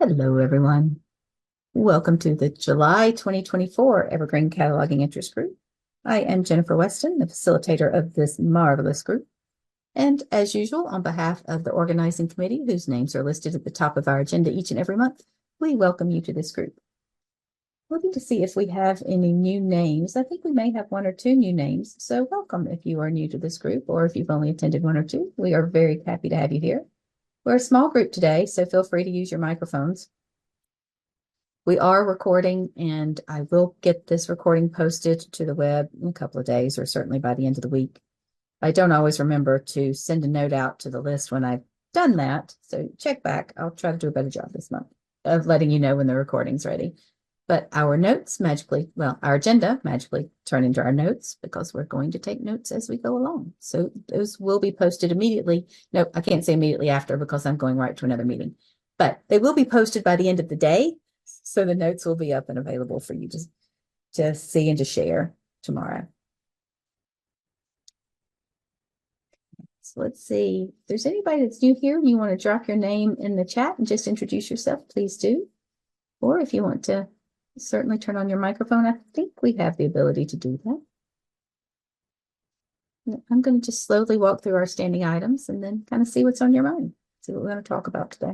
Hello, everyone. Welcome to the July 2024 Evergreen Cataloging Interest Group. I am Jennifer Weston, the facilitator of this marvelous group. And as usual, on behalf of the organizing committee, whose names are listed at the top of our agenda each and every month, we welcome you to this group. Looking to see if we have any new names. I think we may have one or two new names. So welcome if you are new to this group, or if you've only attended one or two. We are very happy to have you here. We're a small group today, so feel free to use your microphones. We are recording, and I will get this recording posted to the web in a couple of days, or certainly by the end of the week. I don't always remember to send a note out to the list when I've done that, so check back. I'll try to do a better job this month of letting you know when the recording's ready. But our notes magically, well, our agenda magically turn into our notes because we're going to take notes as we go along. So those will be posted immediately. No, I can't say immediately after because I'm going right to another meeting, but they will be posted by the end of the day. So the notes will be up and available for you to see and to share tomorrow. So let's see if there's anybody that's new here and you want to drop your name in the chat and just introduce yourself, please do. Or if you want to certainly turn on your microphone, I think we have the ability to do that. I'm going to just slowly walk through our standing items and then kind of see what's on your mind, see what we're going to talk about today.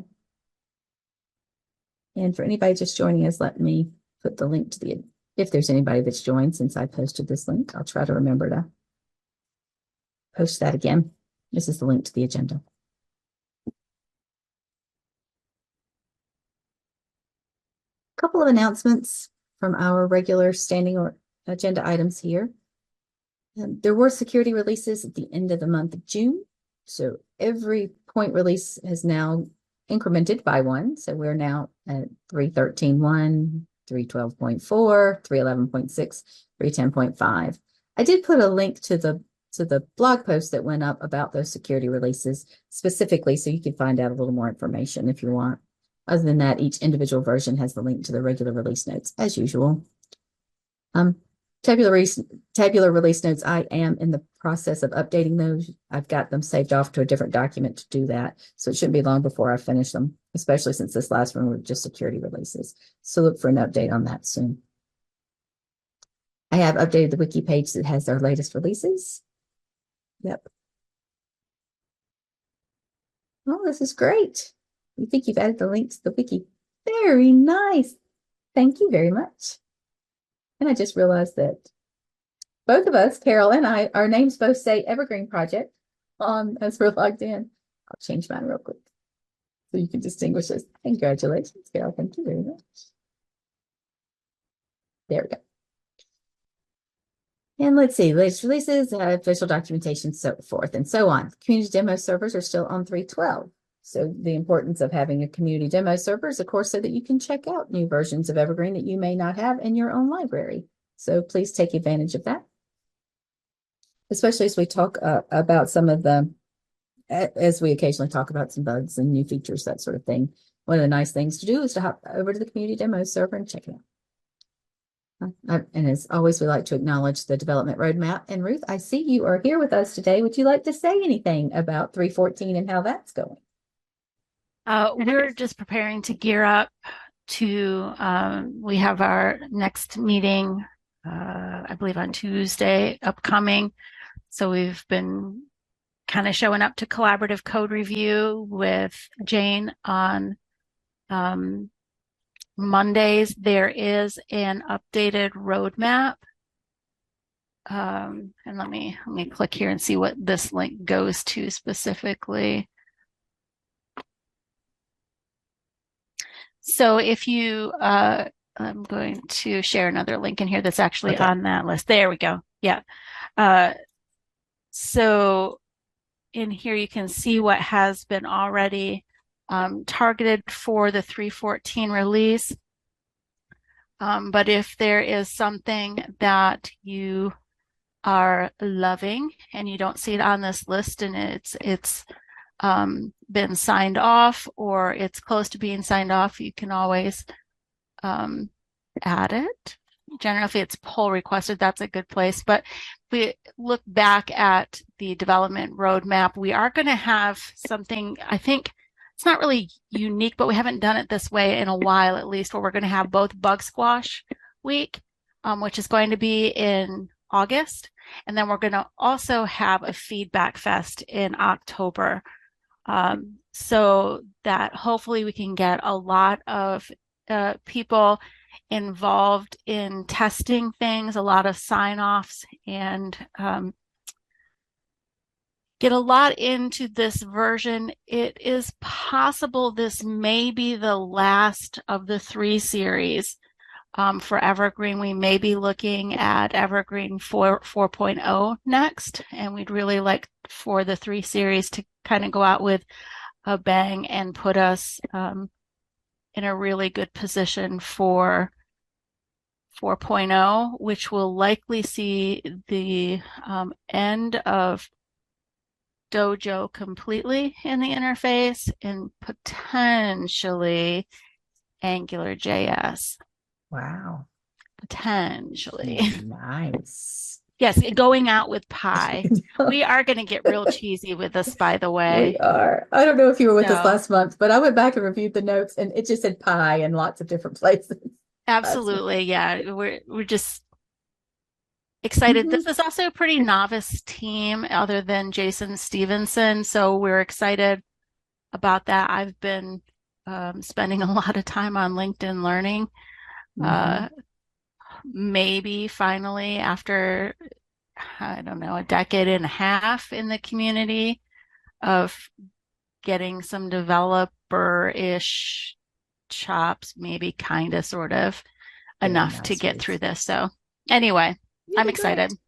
And for anybody just joining us, let me put the link to the, if there's anybody that's joined since I posted this link, I'll try to remember to post that again. This is the link to the agenda. A couple of announcements from our regular standing or agenda items here. There were security releases at the end of the month of June. So every point release has now incremented by one. So we're now at 313.1, 312.4, 311.6, 310.5. I did put a link to the blog post that went up about those security releases specifically, so you can find out a little more information if you want. Other than that, each individual version has the link to the regular release notes as usual. Tabular release notes, I am in the process of updating those. I've got them saved off to a different document to do that. So it shouldn't be long before I finish them, especially since this last one were just security releases. So look for an update on that soon. I have updated the wiki page that has our latest releases. Yep. Oh, this is great. You think you've added the link to the wiki. Very nice. Thank you very much. And I just realized that both of us, Carol and I, our names both say Evergreen Project as we're logged in. I'll change mine real quick so you can distinguish us. Congratulations, Carol. Thank you very much. There we go. And let's see, latest releases, official documentation, so forth and so on. Community demo servers are still on 3.12. So the importance of having a community demo server is, of course, so that you can check out new versions of Evergreen that you may not have in your own library. So please take advantage of that, especially as we talk about some of the, as we occasionally talk about some bugs and new features, that sort of thing. One of the nice things to do is to hop over to the community demo server and check it out. And as always, we like to acknowledge the development roadmap. And Ruth, I see you are here with us today. Would you like to say anything about 3.14 and how that's going? We're just preparing to gear up to, we have our next meeting, I believe on Tuesday upcoming. So we've been kind of showing up to collaborative code review with Jane on Mondays. There is an updated roadmap. And let me click here and see what this link goes to specifically. So if you, I'm going to share another link in here that's actually on that list. There we go. Yeah. So in here, you can see what has been already targeted for the 3.14 release. But if there is something that you are loving and you don't see it on this list and it's been signed off or it's close to being signed off, you can always add it. Generally, if it's pull requested, that's a good place. But we look back at the development roadmap, we are going to have something, I think, it's not really unique, but we haven't done it this way in a while, at least, where we're going to have both Bug Squash Week, which is going to be in August. And then we're going to also have a Feedback Fest in October. So that hopefully we can get a lot of people involved in testing things, a lot of sign-offs, and get a lot into this version. It is possible this may be the last of the 3 series for Evergreen. We may be looking at Evergreen 4.0 next, and we'd really like for the 3 series to kind of go out with a bang and put us in a really good position for 4.0, which will likely see the end of Dojo completely in the interface and potentially AngularJS. Wow. Potentially. Nice. Yes, going out with Pi. We are going to get real cheesy with this, by the We way. are. I don't know if you were with us So, last month, but I went back and reviewed the notes and it just said pie in lots of different places. absolutely, yeah. We're just excited. Mhm. This is also a pretty novice team other than Jason Stevenson, so we're excited about that. I've been spending a lot of time on LinkedIn Learning. Mhm. Uh, Maybe finally, after, I don't know, a decade and a half in the community of getting some developer-ish chops, maybe kind of, sort of Very enough to nice, get through Grace. this. So anyway, You I'm did excited. great.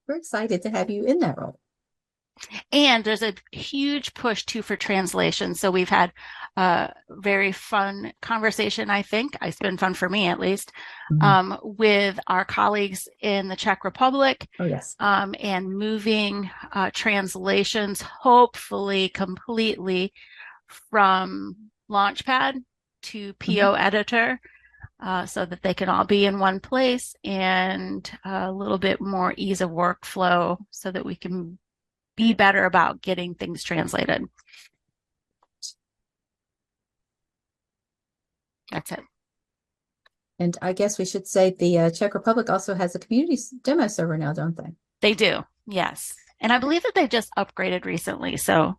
We're excited to have you in that role. And there's a huge push too for translation. So we've had a very fun conversation, I think. It's been fun for me at least, Mhm. with our colleagues in the Czech Republic, Oh, yes. and moving translations hopefully completely from Launchpad to Mhm. PO Editor, so that they can all be in one place, and a little bit more ease of workflow so that we can be better about getting things translated. That's it. And I guess we should say the Czech Republic also has a community demo server now, don't they? They do. Yes. And I believe that they just upgraded recently. So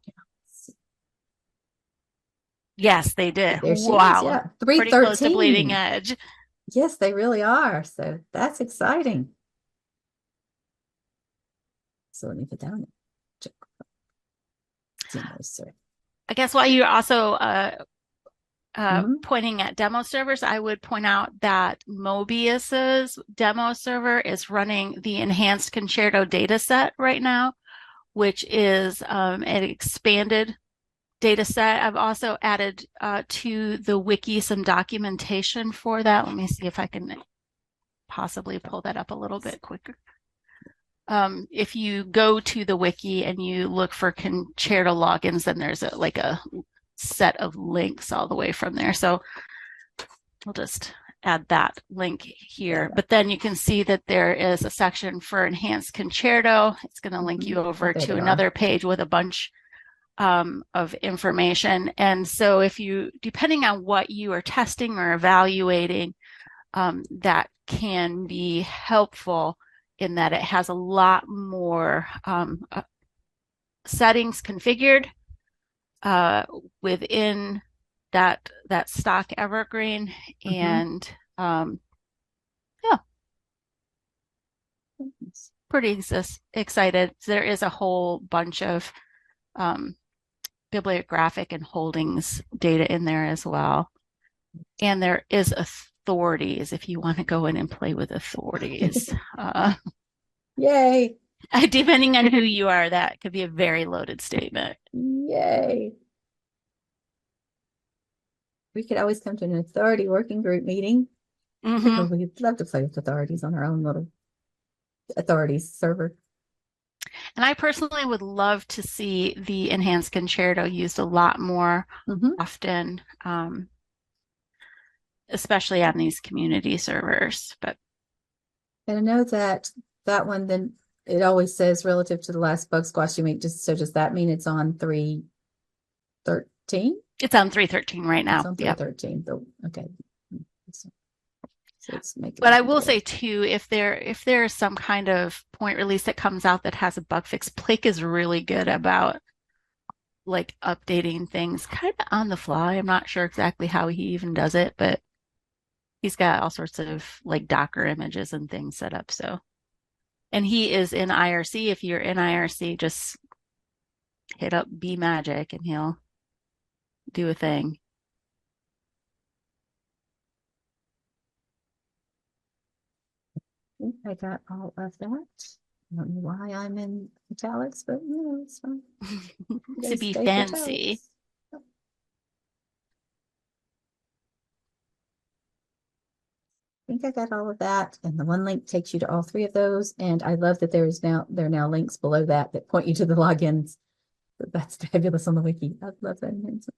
yes, they did. There she is. Wow. Yeah. Pretty close to bleeding 313. edge. Yes, they really are. So that's exciting. So let me put down Czech demo server. I guess while you're also Mhm. pointing at demo servers, I would point out that Mobius's demo server is running the enhanced Concerto data set right now, which is an expanded data set. I've also added to the wiki some documentation for that. Let me see if I can possibly pull that up a little bit quicker. If you go to the wiki and you look for Concerto logins, then there's like a set of links all the way from there. So I'll just add that link here. But then you can see that there is a section for Enhanced Concerto. It's going to link you Oh, over there to they are. another page with a bunch of information. And so if you, depending on what you are testing or evaluating, that can be helpful in that it has a lot more settings configured uh, within that stock Evergreen. Mhm. And yeah, pretty excited. There is a whole bunch of um, bibliographic and holdings data in there as well. And there is authorities if you want to go in and play with authorities. Yay. Depending on who you are, that could be a very loaded statement. Yay. We could always come to an authority working group meeting. Mm-hmm. We'd love to play with authorities on our own little authorities server. And I personally would love to see the enhanced concerto used a lot more Mhm. often, especially on these community servers. But And I know that that one, then it always says relative to the last bug squash you make. Just so does that mean it's on 313? 313? It's on 313 right It's now. on Yep. 313. Okay. So let's make it But a I will goal. say too, if there is some kind of point release that comes out that has a bug fix, Blake is really good about like updating things kind of on the fly. I'm not sure exactly how he even does it, but he's got all sorts of like Docker images and things set up. So, and he is in IRC. If you're in IRC, just hit up B Magic and he'll do a thing. I got all of that. I don't know why I'm in italics, but it's fine. To They be stay for fancy. italics. I think I got all of that. And the one link takes you to all three of those. And I love that there are now links below that that point you to the logins. That's fabulous on the wiki. I love that enhancement.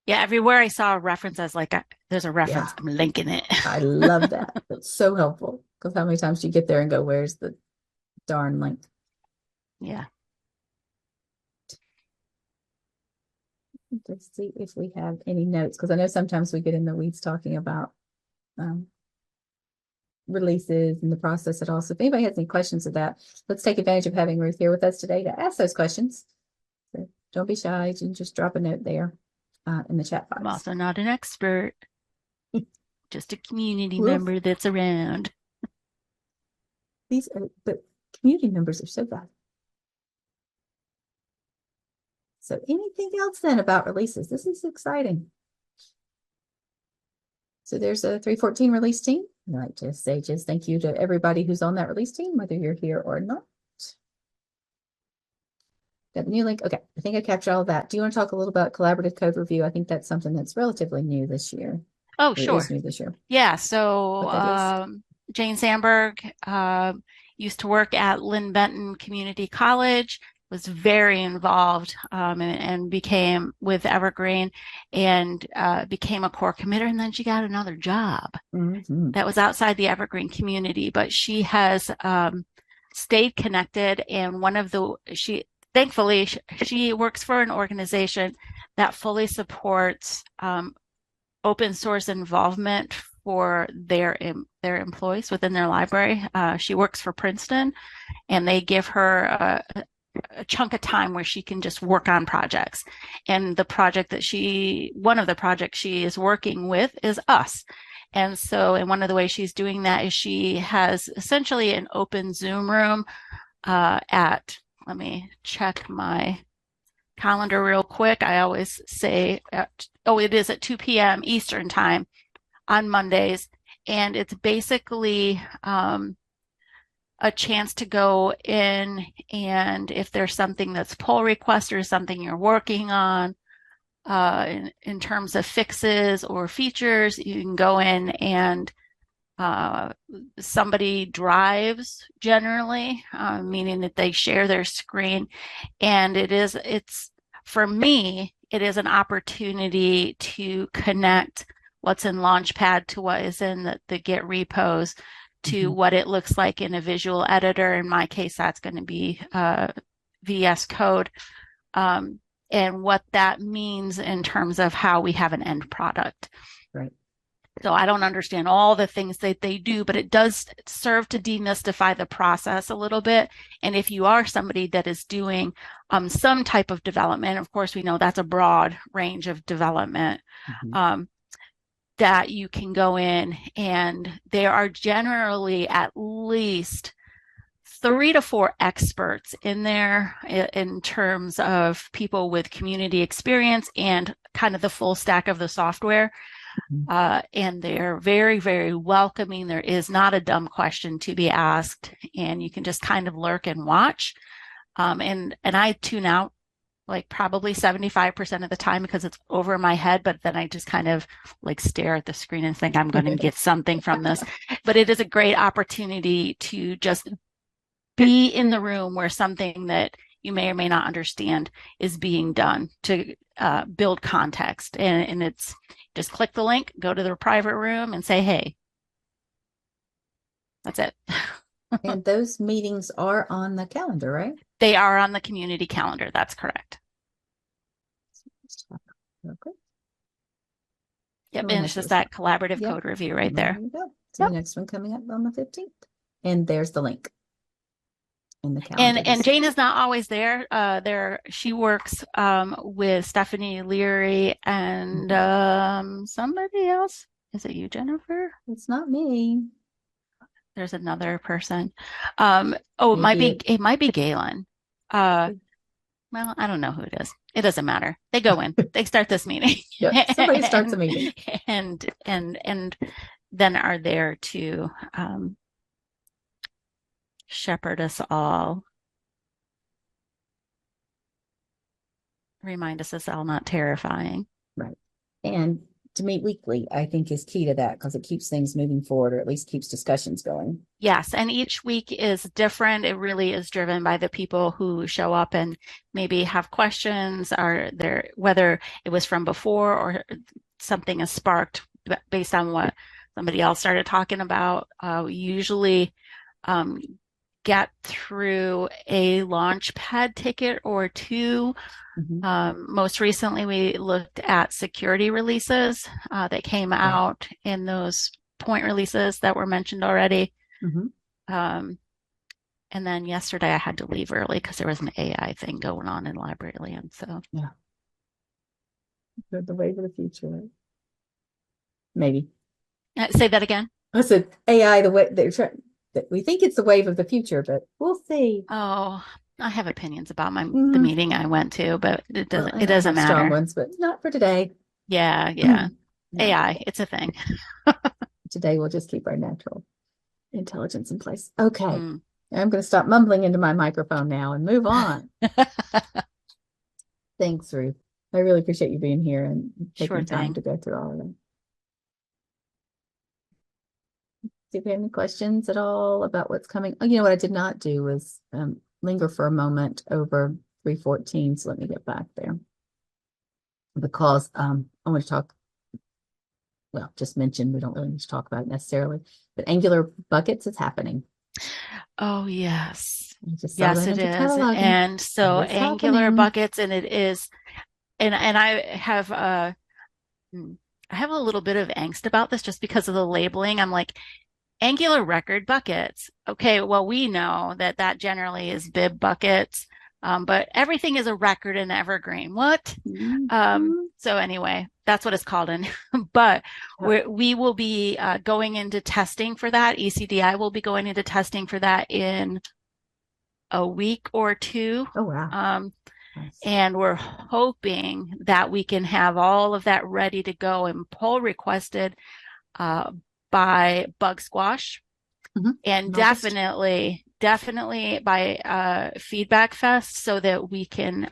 Yeah, everywhere I saw a reference, I was like, there's a Yeah, reference. I'm linking it. I love that. It's so helpful because how many times do you get there and go, where's the darn link? Yeah. Let's see if we have any notes because I know sometimes we get in the weeds talking about um, releases and the process at all. So if anybody has any questions of that, let's take advantage of having Ruth here with us today to ask those questions. So don't be shy. You can just drop a note there in the chat I'm box. also not an expert, just a community Ruth, member that's around. but community members are so valuable. So anything else then about releases? This is exciting. So there's a 314 release team. I'd like to say just thank you to everybody who's on that release team, whether you're here or not. Got the new link. Okay, I think I captured all of that. Do you want to talk a little about collaborative code review? I think that's something that's relatively new this year, Oh, or is sure. new this year. Yeah. So What that is? Jane Sandberg used to work at Lynn Benton Community College, was very involved and became with Evergreen and became a core committer. And then she got another job Mm-hmm. that was outside the Evergreen community, but she has stayed connected. And thankfully, she works for an organization that fully supports open source involvement for their employees within their library. She works for Princeton, and they give her a chunk of time where she can just work on projects. And one of the projects she is working with is us. And one of the ways she's doing that is she has essentially an open Zoom room let me check my calendar real quick. I always say, it is at 2 p.m. Eastern time on Mondays. And it's basically a chance to go in, and if there's something that's pull request or something you're working on in terms of fixes or features, you can go in and somebody drives generally, meaning that they share their screen. And it's for me, it is an opportunity to connect what's in Launchpad to what is in the Git repos to what it looks like in a visual editor. In my case, that's going to be VS Code. And what that means in terms of how we have an end product. Right. So I don't understand all the things that they do, but it does serve to demystify the process a little bit. And if you are somebody that is doing some type of development, of course, we know that's a broad range of development, that you can go in, and there are generally at least 3 to 4 experts in there in terms of people with community experience and kind of the full stack of the software. And they're very, very welcoming. There is not a dumb question to be asked, and you can just kind of lurk and watch. And I tune out like probably 75% of the time because it's over my head, but then I just kind of like stare at the screen and think I'm going to get something from this. But it is a great opportunity to just be in the room where something that you may or may not understand is being done to build context. And it's just click the link, go to the private room and say, hey, that's it. And those meetings are on the calendar, right? They are on the community calendar. That's correct. Okay. Yep, Oh, and and I it's should just have said, that collaborative yep. code review right There there. you go. So the Yep. next one coming up on the 15th. And there's the link in the And calendar. and Jane is not always there. There she works with Stephanie Leary and Mhm. somebody else. Is it you, Jennifer? It's not me. There's another person. Maybe It might be Galen. Well, I don't know who it is. It doesn't matter. They go in. They start this meeting, yep. Somebody starts a meeting. and then are there to shepherd us all, remind us it's all not terrifying. Right. And to meet weekly, I think is key to that because it keeps things moving forward or at least keeps discussions going. Yes, and each week is different. It really is driven by the people who show up and maybe have questions, or there whether it was from before or something is sparked based on what somebody else started talking about. We usually um, get through a launch pad ticket or two. Most recently, we looked at security releases that came Yeah. out in those point releases that were mentioned already. Mhm. Um, and then yesterday I had to leave early because there was an AI thing going on in library land. So Yeah. The wave of the future. Right? Maybe. say that again. I said AI, the way they're trying, that we think it's the wave of the future, but we'll see. Oh, I have opinions about the Mm, meeting I went to, but well, it and I doesn't have strong matter. ones, but not for today. Yeah, yeah. No, AI, it's a thing. today we'll just keep our natural intelligence in place. Okay. Mm. I'm going to stop mumbling into my microphone now and move on. Thanks, Ruth. I really appreciate you being here and Sure taking time thing. to go through all of them. See if we have any questions at all about what's coming. Oh, you know what I did not do was linger for a moment over 314. So let me get back there because I want to talk. Well, just mention we don't really need to talk about it necessarily, but angular buckets is happening. Oh, yes. I just saw Yes, that it under is. cataloging. And so It's angular happening. buckets, and it is, and hmm, I have a little bit of angst about this just because of the labeling. I'm like, angular record buckets. Okay, well, we know that that generally is bib buckets, but everything is a record in Evergreen. What? Mhm. So anyway, that's what it's called in. But Yep. we will be going into testing for that. ECDI will be going into testing for that in a week or two. Oh, wow. Um, Nice. and we're hoping that we can have all of that ready to go and pull requested uh, by Bug Squash, and In August. definitely by Feedback Fest, so that we can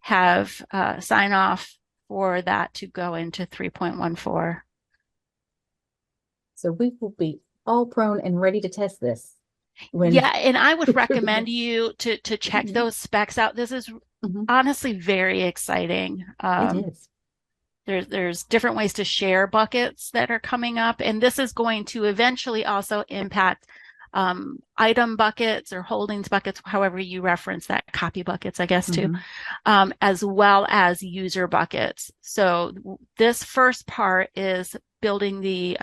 have sign off for that to go into 3.14. So we will be all prone and ready to test this when Yeah, and I would recommend you to check Mhm. those specs out. This is Mhm. honestly very exciting. It is. There's different ways to share buckets that are coming up, and this is going to eventually also impact item buckets or holdings buckets, however you reference that, copy buckets, I guess, too, Mhm. as well as user buckets. So this first part is building the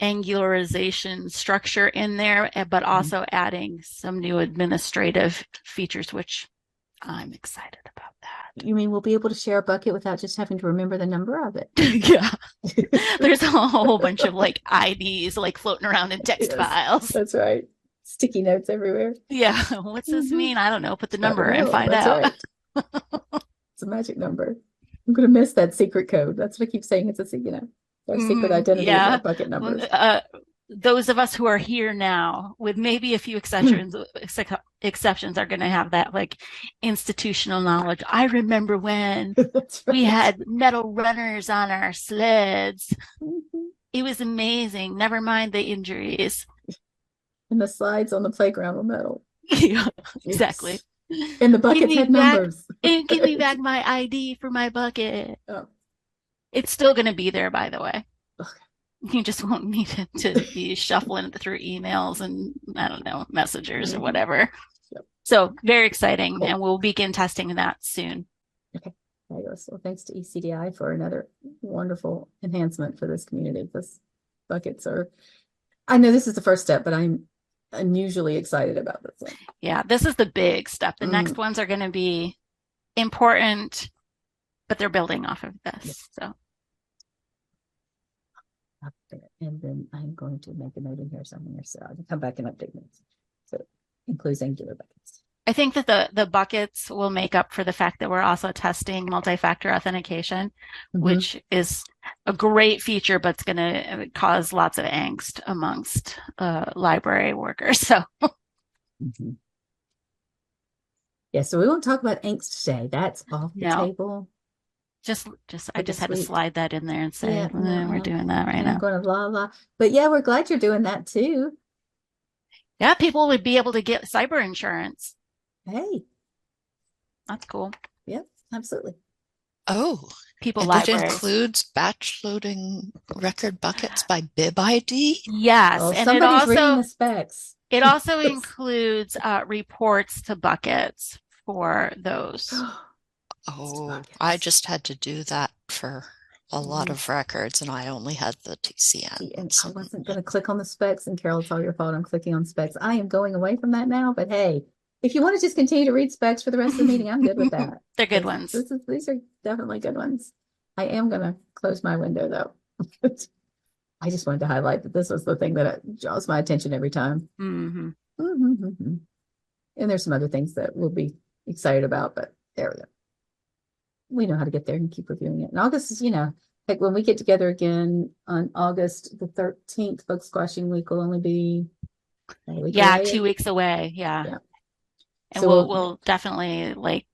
angularization structure in there, but Mhm. also adding some new administrative features, which I'm excited about that. You mean we'll be able to share a bucket without just having to remember the number of it? Yeah. There's a whole bunch of like IDs like floating around in text Yes, files. that's right. Sticky notes everywhere. Yeah. What's this Mhm. mean? I don't know. Put the I don't number and know. find That's out. right. It's a magic number. I'm gonna miss that secret code. That's what I keep saying. It's our secret identity is our Yeah. bucket numbers. Those of us who are here now, with maybe a few exceptions, are going to have that like institutional knowledge. I remember when That's we right. had metal runners on our sleds. Mhm. It was amazing. Never mind the injuries. And the slides on the playground were metal. Yeah, exactly. Yes. And the Give buckets me had back numbers. and give me back my ID for my bucket. Oh, It's still going to be there, by the way. okay. You just won't need it to be shuffling through emails and I don't know, messengers or Mhm. whatever. Yep. So very exciting, Cool. and we'll begin testing that soon. Okay. Fabulous. Well, thanks to ECDI for another wonderful enhancement for this community. Because buckets are, I know this is the first step, but I'm unusually excited about this one. Yeah, this is the big step. The next ones are going to be important, but they're building off of this. Yep. So Up there. And then I'm going to make a note in here somewhere, so I'll come back and update notes. So includes angular buckets. I think that the buckets will make up for the fact that we're also testing multi-factor authentication, which is a great feature, but it's going to cause lots of angst amongst library workers. So yeah, so we won't talk about angst today. That's off the table. I just had to slide that in there and say, yeah, we're doing that right now. I'm going to la. But yeah, we're glad you're doing that too. Yeah, people would be able to get cyber insurance. Hey. That's cool. Yep, absolutely. Oh, people and libraries. It includes batch loading record buckets by bib ID? Yes. Well, and somebody's reading the specs. It also includes reports to buckets for those. Oh, I just had to do that for a lot of records, and I only had the TCN. And I wasn't going to click on the specs, and Carol, it's all your fault. I'm clicking on specs. I am going away from that now, but hey, if you want to just continue to read specs for the rest of the meeting, I'm good with that. They're good ones. These are definitely good ones. I am going to close my window though. I just wanted to highlight that this was the thing that draws my attention every time. And there's some other things that we'll be excited about, but there we go. We know how to get there and keep reviewing it. And August is, like when we get together again on August the 13th, Bug Squashing Week will only be 2 weeks away. Yeah. And so we'll definitely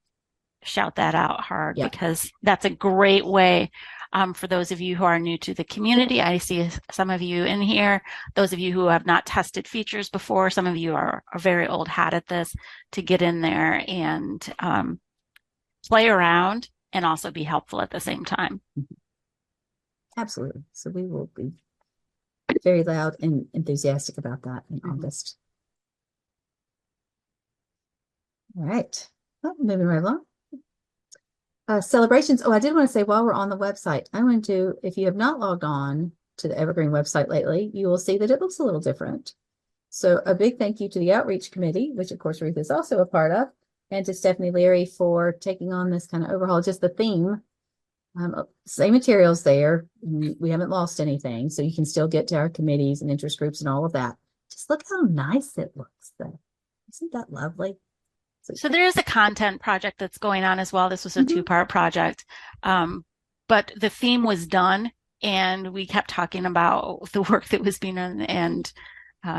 shout that out hard because that's a great way for those of you who are new to the community. I see some of you in here, those of you who have not tested features before, some of you are very old hat at this, to get in there and play around and also be helpful at the same time. Absolutely. So we will be very loud and enthusiastic about that in August. All right. Well, moving right along. Celebrations. Oh, I did want to say while we're on the website, I want to, if you have not logged on to the Evergreen website lately, you will see that it looks a little different. So a big thank you to the Outreach Committee, which of course Ruth is also a part of, and to Stephanie Leary for taking on this kind of overhaul, just the theme. Same materials there. We haven't lost anything, so you can still get to our committees and interest groups and all of that. Just look how nice it looks though. Isn't that lovely? So there is a content project that's going on as well. This was a two-part project, but the theme was done and we kept talking about the work that was being done and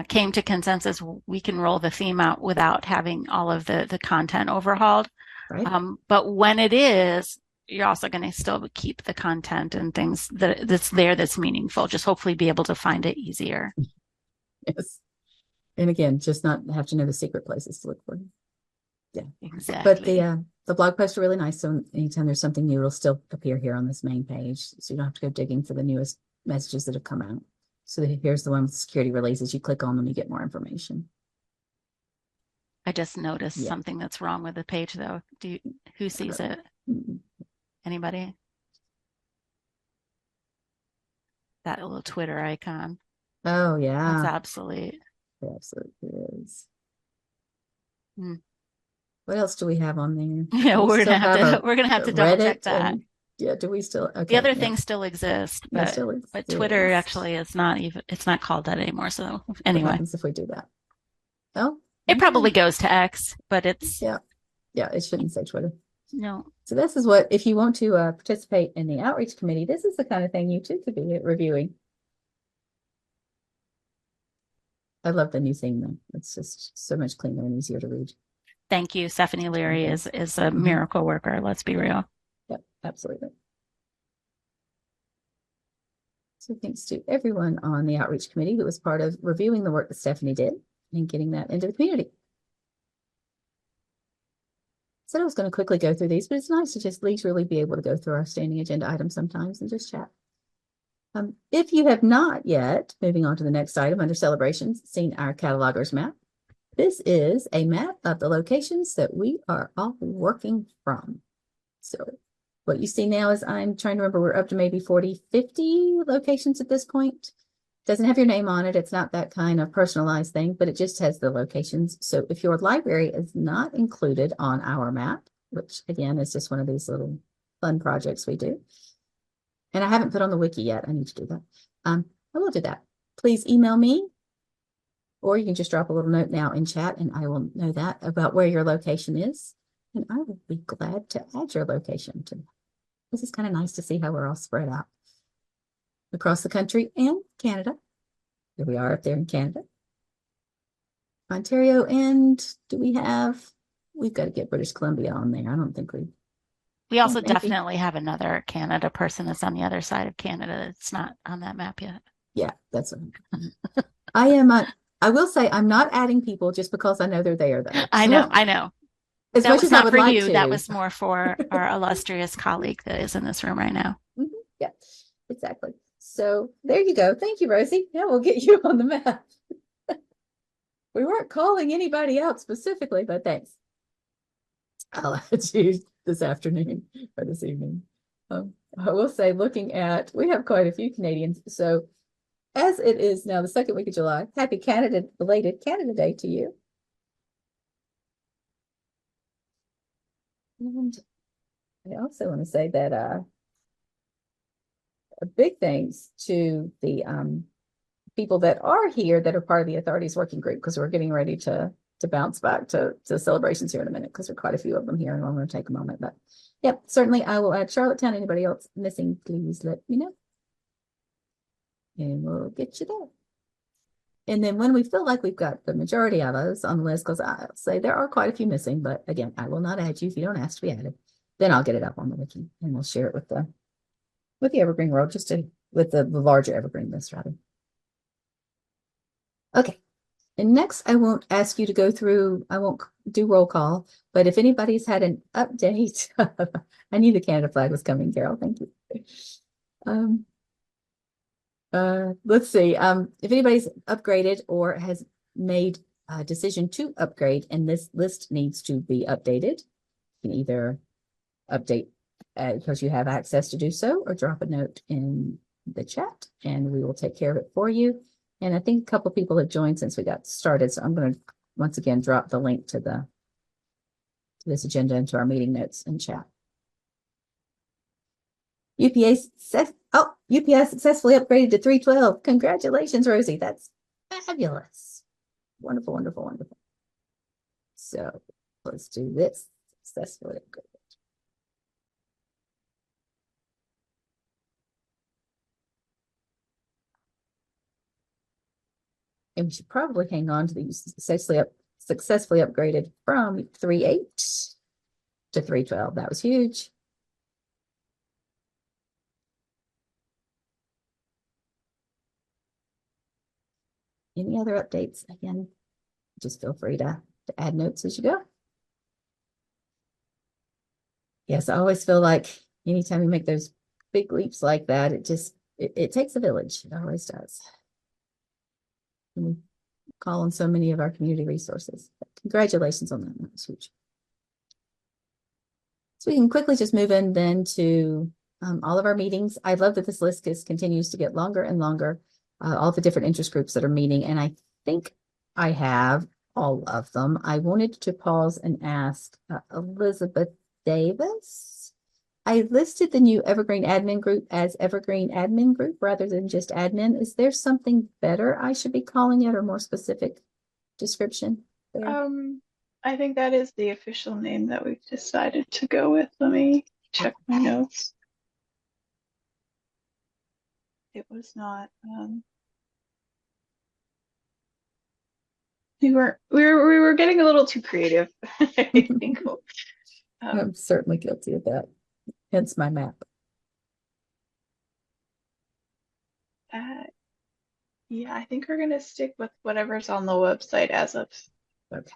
came to consensus. We can roll the theme out without having all of the content overhauled. Right. But when it is, you're also going to still keep the content and things that's there that's meaningful. Just hopefully be able to find it easier. Yes. And again, just not have to know the secret places to look for. Yeah, exactly. But the blog posts are really nice. So anytime there's something new, it'll still appear here on this main page. So you don't have to go digging for the newest messages that have come out. So here's the one with security releases. You click on them, you get more information. I just noticed something that's wrong with the page, though. Who sees it? Anybody? That little Twitter icon. Oh yeah, that's obsolete. It absolutely is. What else do we have on there? Yeah, we're gonna have to double check that. Do we still? Okay, the other things still exist, but but Twitter actually is not even. It's not called that anymore. So anyway, what happens if we do that? Oh, it probably goes to X, but it's it shouldn't say Twitter. No. So this is what, if you want to participate in the outreach committee, this is the kind of thing you too could be reviewing. I love the new thing though. It's just so much cleaner and easier to read. Thank you. Stephanie Leary is a miracle worker. Let's be real. Yep, absolutely. So thanks to everyone on the outreach committee that was part of reviewing the work that Stephanie did and getting that into the community. Said I was going to quickly go through these, but it's nice to just leisurely be able to go through our standing agenda items sometimes and just chat. If you have not yet, moving on to the next item under celebrations, seen our catalogers map, this is a map of the locations that we are all working from. So what you see now is I'm trying to remember, we're up to maybe 40, 50 locations at this point. Doesn't have your name on it. It's not that kind of personalized thing, but it just has the locations. So if your library is not included on our map, which again is just one of these little fun projects we do, and I haven't put on the wiki yet. I need to do that. I will do that. Please email me, or you can just drop a little note now in chat and I will know that about where your location is. And I will be glad to add your location to this. Is kind of nice to see how we're all spread out across the country and Canada. Here we are up there in Canada. Ontario, and do we have, we've got to get British Columbia on there. I don't think We also maybe. definitely have another Canada person that's on the other side of Canada. It's not on that map yet. Yeah, that's what I am. I will say I'm not adding people just because I know they're there, though. I know. As That much was as I not would for like you. to. That was more for our illustrious colleague that is in this room right now. Yeah, exactly. So there you go. Thank you, Rosie. Now we'll get you on the map. We weren't calling anybody out specifically, but thanks. I'll add you this afternoon or this evening. I will say, looking at, we have quite a few Canadians. So as it is now the second week of July, happy belated Canada Day to you. And I also want to say that a big thanks to the people that are here that are part of the authorities working group, because we're getting ready to bounce back to celebrations here in a minute, because there are quite a few of them here and I'm going to take a moment. But yep, certainly I will add Charlottetown. Anybody else missing, please let me know. And we'll get you there. And then when we feel like we've got the majority of us on the list, because I'll say there are quite a few missing, but again, I will not add you if you don't ask to be added. Then I'll get it up on the wiki and we'll share it with the Evergreen world, just to with the larger Evergreen list rather. Okay. And next, I won't ask you to go through, I won't do roll call, but if anybody's had an update, I knew the Canada flag was coming, Carol. Thank you. Let's see. If anybody's upgraded or has made a decision to upgrade and this list needs to be updated, you can either update because you have access to do so, or drop a note in the chat and we will take care of it for you. And I think a couple people have joined since we got started. So I'm going to once again drop the link to this agenda into our meeting notes and chat. UPS successfully upgraded to 312. Congratulations, Rosie. That's fabulous. Wonderful, wonderful, wonderful. So let's do this. Successfully upgraded. And we should probably hang on to these successfully upgraded from 3.8 to 3.12. That was huge. Any other updates? Again, just feel free to add notes as you go. Yes, I always feel like anytime you make those big leaps like that, it takes a village. It always does. And we call on so many of our community resources. But congratulations on that. That was huge. So we can quickly just move in then to all of our meetings. I love that this list continues to get longer and longer. All the different interest groups that are meeting, and I think I have all of them. I wanted to pause and ask Elizabeth Davis. I listed the new Evergreen admin group as Evergreen admin group rather than just admin. Is there something better I should be calling it, or more specific description there? I think that is the official name that we've decided to go with. Let me check my notes. It was not we were getting a little too creative. I think I'm certainly guilty of that. Hence my map. Yeah, I think we're gonna stick with whatever's on the website as of. Okay.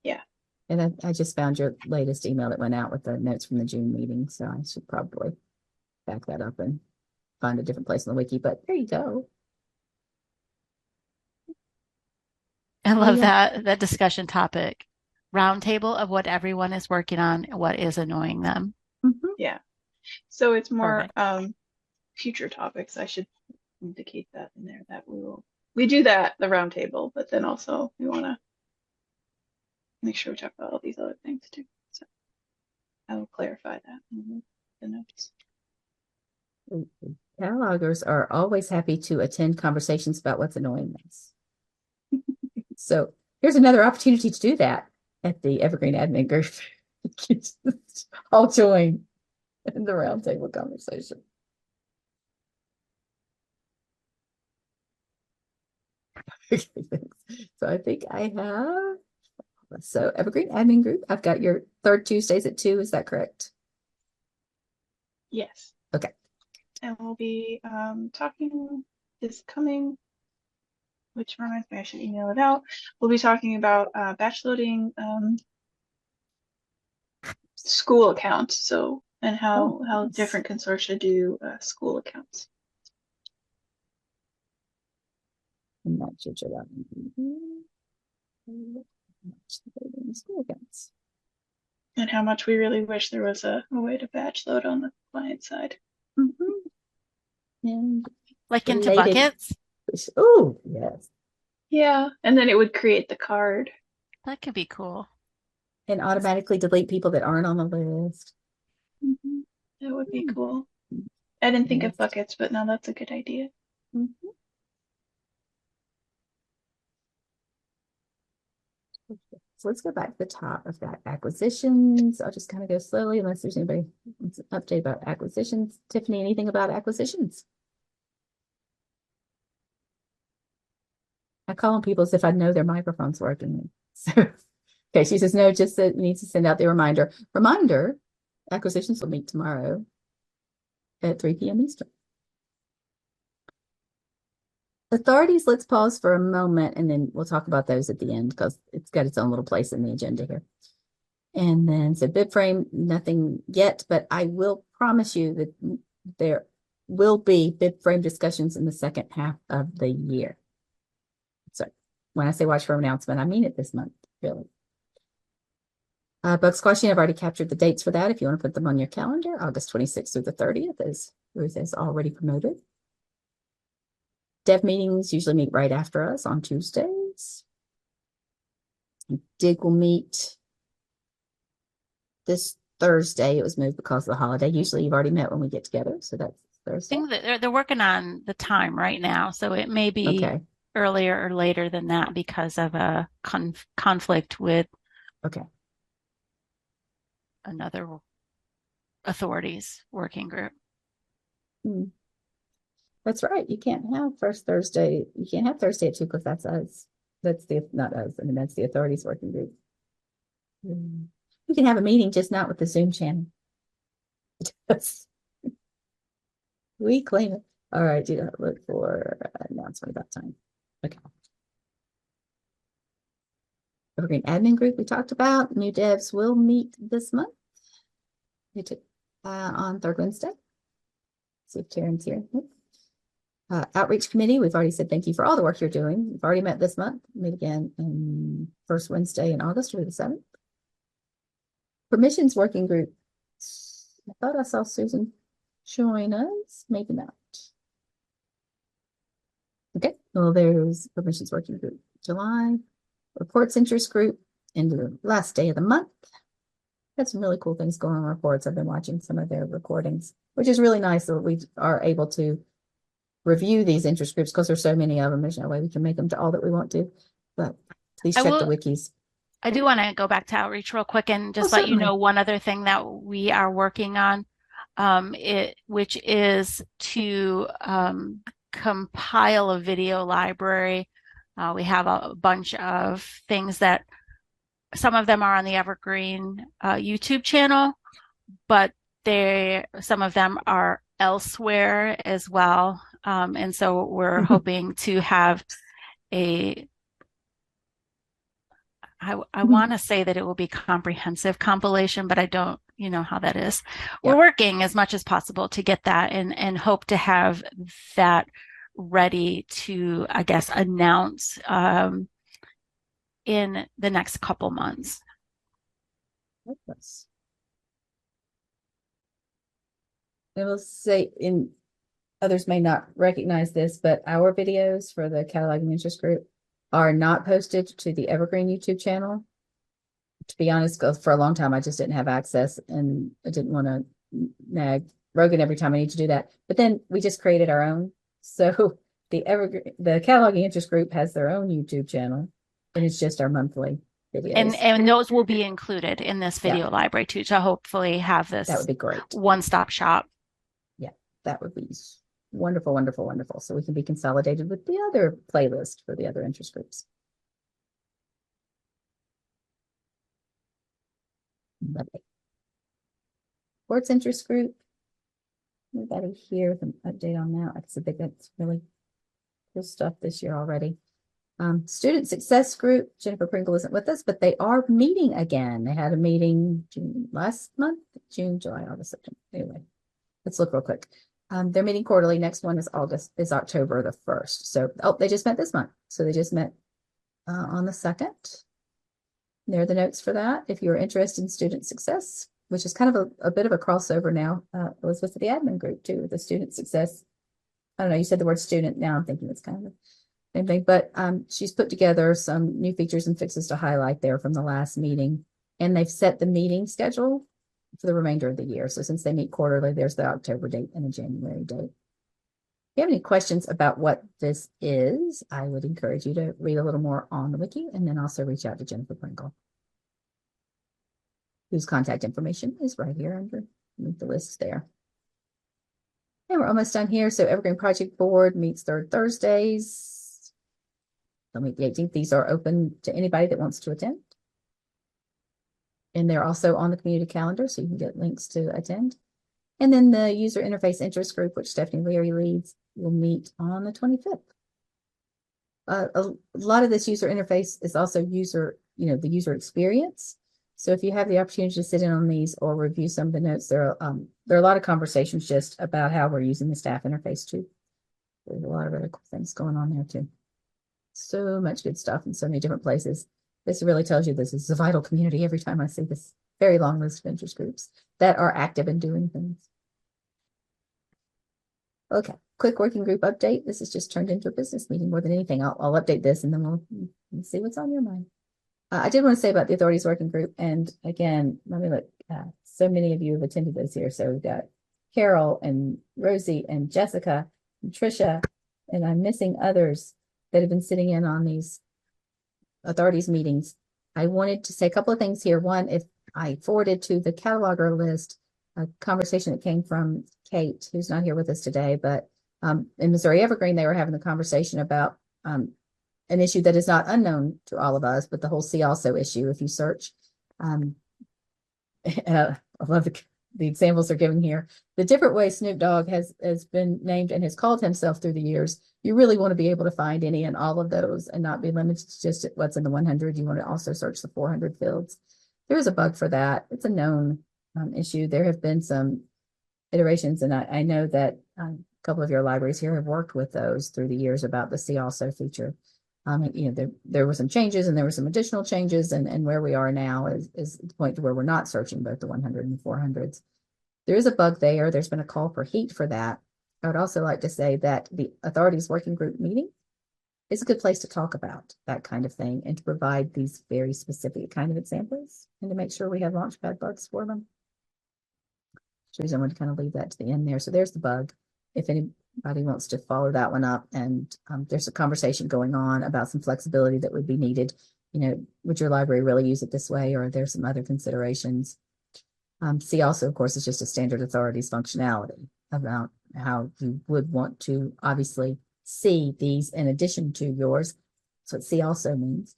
Yeah. And I just found your latest email that went out with the notes from the June meeting, so I should probably back that up and find a different place in the wiki, but there you go. I love that discussion topic. Roundtable of what everyone is working on, what is annoying them. Mm-hmm. Yeah. So it's more Perfect. future topics. I should indicate that in there that we do that, the round table, but then also we want to make sure we talk about all these other things too. So I will clarify that in the notes. Catalogers are always happy to attend conversations about what's annoying us. So here's another opportunity to do that at the Evergreen admin group. I'll join in the roundtable conversation. Okay, thanks. So I think I have, so Evergreen admin group, I've got your third Tuesdays at 2, is that correct? Yes. Okay. And we'll be talking this coming, which reminds me I should email it out. We'll be talking about batch loading school accounts, so and how nice. different consortia do school accounts. And that's your July. School accounts. And how much we really wish there was a way to batch load on the client side. And Like into related- buckets? Oh, yes. Yeah, and then it would create the card. That could be cool. And automatically delete people that aren't on the list. That would be cool. I didn't think of Yes. buckets, but now that's a good idea. So let's go back to the top. I've got acquisitions. I'll just kind of go slowly unless there's anybody wants an update about acquisitions. Tiffany, anything about acquisitions? I call on people as if I know their microphone's working. So, okay, she says, no, just that needs to send out the reminder. Reminder, acquisitions will meet tomorrow at 3 p.m. Eastern. Authorities, let's pause for a moment and then we'll talk about those at the end because it's got its own little place in the agenda here. And then, so bid frame, nothing yet, but I will promise you that there will be bid frame discussions in the second half of the year. So when I say watch for announcement, I mean it this month, really. Bug squashing, I've already captured the dates for that. If you want to put them on your calendar, August 26th through the 30th, as Ruth has already promoted. Dev meetings usually meet right after us on Tuesdays. DIG will meet this Thursday. It was moved because of the holiday. Usually you've already met when we get together, so that's I Thursday. think that they're working on the time right now, so it may be Okay. earlier or later than that because of a conflict with Okay. another authorities working group. That's right. You can't have first Thursday. You can't have Thursday at 2 because that's us. That's not us. I mean, that's the authorities working group. You can have a meeting, just not with the Zoom channel. We claim it. All right, do not look for announcement about time. Okay. Evergreen admin group we talked about. New devs will meet this month. On third Wednesday. See if Karen's here. Outreach committee, we've already said thank you for all the work you're doing. We've already met this month. Meet again in first Wednesday in August or the 7th. Permissions working group. I thought I saw Susan join us. Maybe not. Okay, well, there's permissions working group July. Reports interest group into the last day of the month. Had some really cool things going on in reports. I've been watching some of their recordings, which is really nice that we are able to review these interest groups because there's so many of them. There's no way we can make them to all that we want to, but please check the wikis. I do want to go back to outreach real quick and just let you know one other thing that we are working on, which is to compile a video library. We have a bunch of things that some of them are on the Evergreen YouTube channel, but some of them are elsewhere as well. And so we're hoping to have I want to say that it will be comprehensive compilation, but I don't, how that is. Yeah. We're working as much as possible to get that and hope to have that ready to, I guess, announce in the next couple months. Yes. I will say others may not recognize this, but our videos for the cataloging interest group are not posted to the Evergreen YouTube channel. To be honest, for a long time, I just didn't have access and I didn't want to nag Rogan every time I need to do that. But then we just created our own. So the cataloging interest group has their own YouTube channel and it's just our monthly videos. And those will be included in this video library too, to hopefully have this That would be great. One-stop shop. Yeah, that would be wonderful, wonderful, wonderful. So we can be consolidated with the other playlist for the other interest groups. Lovely. Sports interest group. Anybody here with an update on that? It's that's really cool stuff this year already. Student success group. Jennifer Pringle isn't with us, but they are meeting again. They had a meeting last month, June, July, August, September. Anyway, let's look real quick. They're meeting quarterly. Next one is October the 1st. So, they just met this month. So they just met on the 2nd. There are the notes for that. If you're interested in student success, which is kind of a bit of a crossover now, Elizabeth, with the admin group too, the student success. I don't know, you said the word student. Now I'm thinking it's kind of the same thing, but she's put together some new features and fixes to highlight there from the last meeting. And they've set the meeting schedule for the remainder of the year. So since they meet quarterly, there's the October date and a January date. If you have any questions about what this is, I would encourage you to read a little more on the wiki and then also reach out to Jennifer Pringle, whose contact information is right here underneath the list there. And we're almost done here. So Evergreen Project Board meets third Thursdays. They'll meet the 18th. These are open to anybody that wants to attend. And they're also on the community calendar, so you can get links to attend. And then the user interface interest group, which Stephanie Leary leads, will meet on the 25th. A lot of this user interface is also the user experience. So if you have the opportunity to sit in on these or review some of the notes, there are a lot of conversations just about how we're using the staff interface too. There's a lot of really cool things going on there too. So much good stuff in so many different places. This really tells you this is a vital community every time I see this very long list of interest groups that are active and doing things. Okay, quick working group update. This has just turned into a business meeting more than anything. I'll update this and then we'll see what's on your mind. I did want to say about the authorities working group. And again, let me look. So many of you have attended this here. So we've got Carol and Rosie and Jessica and Trisha, and I'm missing others that have been sitting in on these authorities meetings. I wanted to say a couple of things here. One, if I forwarded to the cataloger list a conversation that came from Kate, who's not here with us today, but in Missouri Evergreen, they were having the conversation about an issue that is not unknown to all of us, but the whole see also issue. If you search, I love the examples they're giving here. The different ways Snoop Dogg has been named and has called himself through the years. You really want to be able to find any and all of those and not be limited to just what's in the 100. You want to also search the 400 fields. There is a bug for that. It's a known issue. There have been some iterations, and I know that a couple of your libraries here have worked with those through the years about the see also feature. There were some changes and there were some additional changes, and where we are now is the point to where we're not searching both the 100 and the 400s. There is a bug there. There's been a call for heat for that. I would also like to say that the authorities working group meeting is a good place to talk about that kind of thing and to provide these very specific kind of examples and to make sure we have launchpad bugs for them. So I wanted to kind of leave that to the end there. So there's the bug. If anybody wants to follow that one up, and there's a conversation going on about some flexibility that would be needed. Would your library really use it this way, or are there some other considerations? See also, of course, is just a standard authorities functionality about how you would want to obviously see these in addition to yours. So see also means,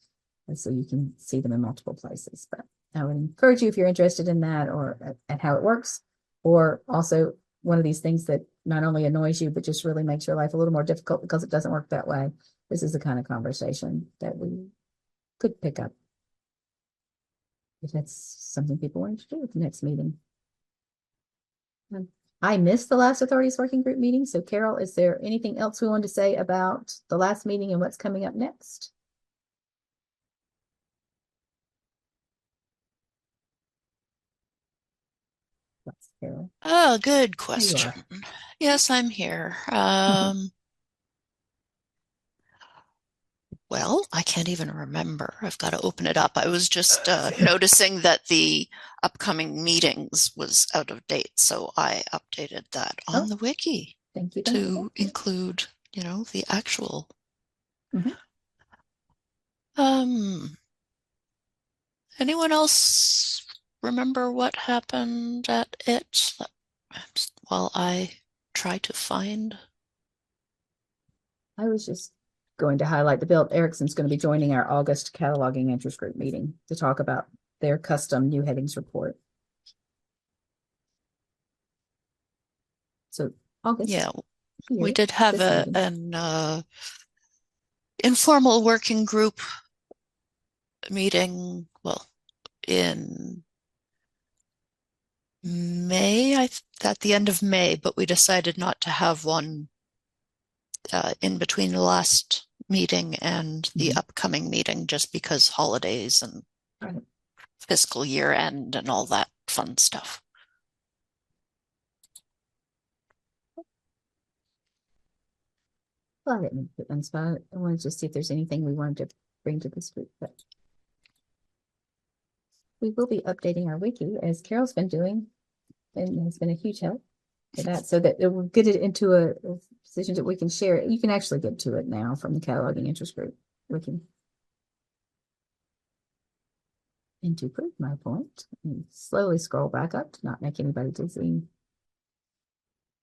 and so you can see them in multiple places. But I would encourage you, if you're interested in that or at how it works, or also one of these things that not only annoys you, but just really makes your life a little more difficult because it doesn't work that way. This is the kind of conversation that we could pick up if that's something people want to do at the next meeting. I missed the last authorities working group meeting. So Carol, is there anything else we want to say about the last meeting and what's coming up next? Carol? Oh, good There you question. are. Yes, I'm here. Well, I can't even remember. I've got to open it up. I was just noticing that the upcoming meetings was out of date, so I updated that on Oh, the wiki thank you. to include, the actual. Mhm. Anyone else remember what happened at it? While I try to find. I was just going to highlight the Bill Erickson's going to be joining our August cataloging interest group meeting to talk about their custom new headings report. So August. Yeah, here, we did have this meeting. an informal working group meeting, well, in May, at the end of May, but we decided not to have one in between the last meeting and the upcoming meeting, just because holidays and Right. fiscal year end and all that fun stuff. Well, I didn't put on spot. I wanted to see if there's anything we wanted to bring to this group, but we will be updating our wiki as Carol's been doing, and has been a huge help for that, so that it will get it into a position that we can share it. You can actually get to it now from the cataloging interest group wiki. And to prove my point, and slowly scroll back up to not make anybody dizzy.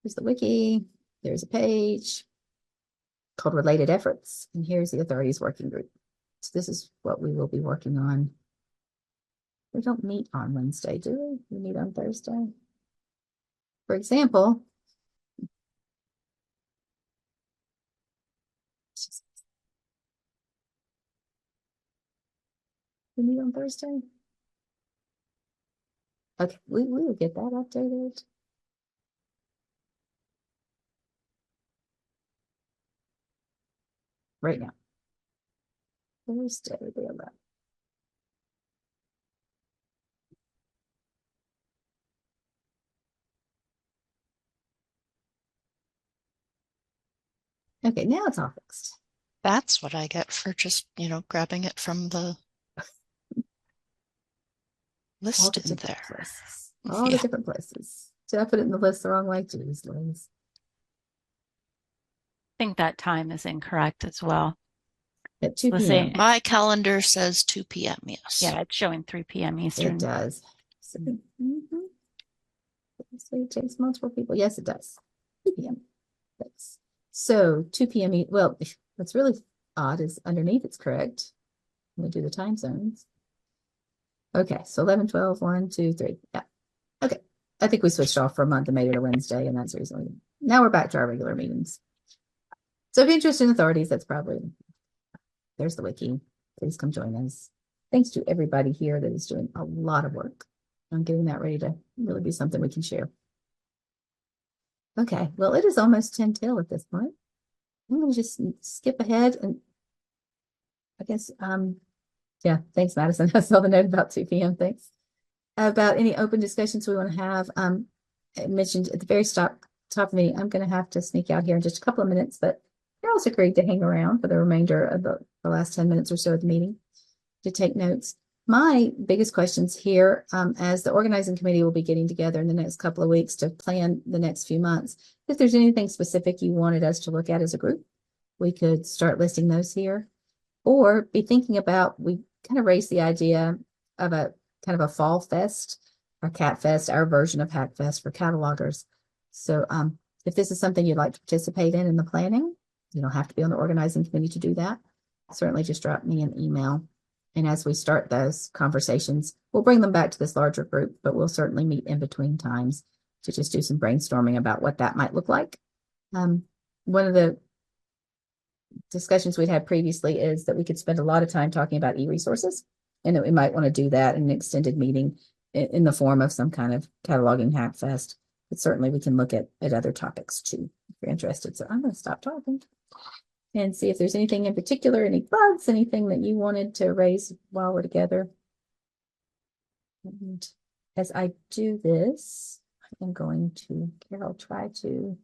Here's the wiki. There's a page called Related Efforts, and here's the authorities working group. So this is what we will be working on. We don't meet on Wednesday, do we? We meet on Thursday. For example, we meet on Thursday. Okay, we will get that updated. Right now. Thursday, the 11th. Okay, now it's all fixed. That's what I get for just, grabbing it from the list the in different there. places. All the different places. Did I put it in the list the wrong way? Jeez, Liz. I think that time is incorrect as well. At 2 Let's p.m. see. My calendar says 2 p.m. Yes. Yeah, it's showing 3 p.m. Eastern. It does. So, so it takes multiple people. Yes, it does. 2 p.m. Thanks. So 2 p.m. Well, what's really odd is underneath it's correct. We do the time zones. Okay, so 11, 12, 1, 2, 3. Yeah. Okay. I think we switched off for a month and made it a Wednesday, and that's the reason. Now we're back to our regular meetings. So if you're interested in authorities, that's probably, there's the wiki. Please come join us. Thanks to everybody here that is doing a lot of work on getting that ready to really be something we can share. Okay, well, it is almost 10 till at this point. I'm going to just skip ahead and I guess, yeah, thanks, Madison. I saw the note about 2 p.m. Thanks. About any open discussions we want to have. I mentioned at the very top of the meeting, I'm going to have to sneak out here in just a couple of minutes, but Carol's agreed to hang around for the remainder of the last 10 minutes or so of the meeting to take notes. My biggest questions here, as the organizing committee will be getting together in the next couple of weeks to plan the next few months, if there's anything specific you wanted us to look at as a group, we could start listing those here, or be thinking about, we kind of raised the idea of a kind of a fall fest or cat fest, our version of Hack Fest for catalogers. So if this is something you'd like to participate in the planning, you don't have to be on the organizing committee to do that. Certainly just drop me an email. And as we start those conversations, we'll bring them back to this larger group, but we'll certainly meet in between times to just do some brainstorming about what that might look like. One of the discussions we'd had previously is that we could spend a lot of time talking about e-resources, and that we might want to do that in an extended meeting in the form of some kind of cataloging hack fest. But certainly we can look at other topics too, if you're interested. So I'm going to stop talking and see if there's anything in particular, any bugs, anything that you wanted to raise while we're together. And as I do this, I'm going to, Carol, try to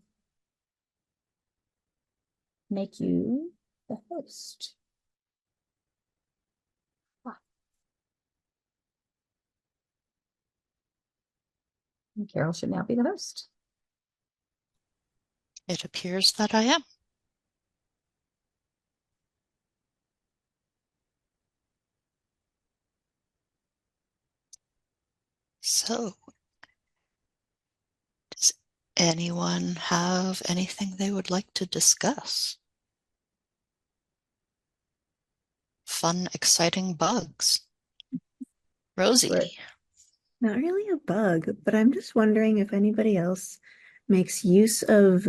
make you the host. And Carol should now be the host. It appears that I am. So, does anyone have anything they would like to discuss? Fun, exciting bugs. Rosie. Right. Not really a bug, but I'm just wondering if anybody else makes use of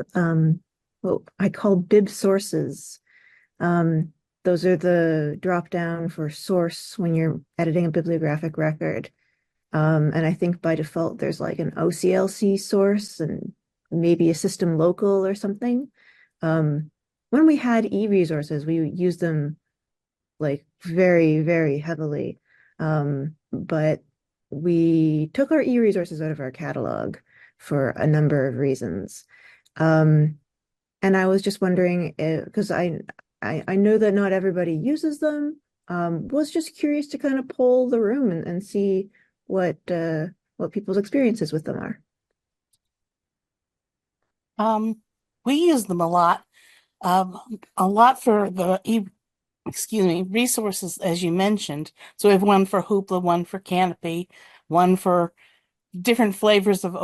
what I call bib sources. Those are the drop down for source when you're editing a bibliographic record. And I think by default there's like an OCLC source and maybe a system local or something. When we had e-resources, we used them like very, very heavily. But we took our e-resources out of our catalog for a number of reasons. And I was just wondering, because I know that not everybody uses them, was just curious to kind of poll the room and see what people's experiences with them are. We use them a lot for the resources, as you mentioned. So we have one for Hoopla, one for Canopy, one for different flavors of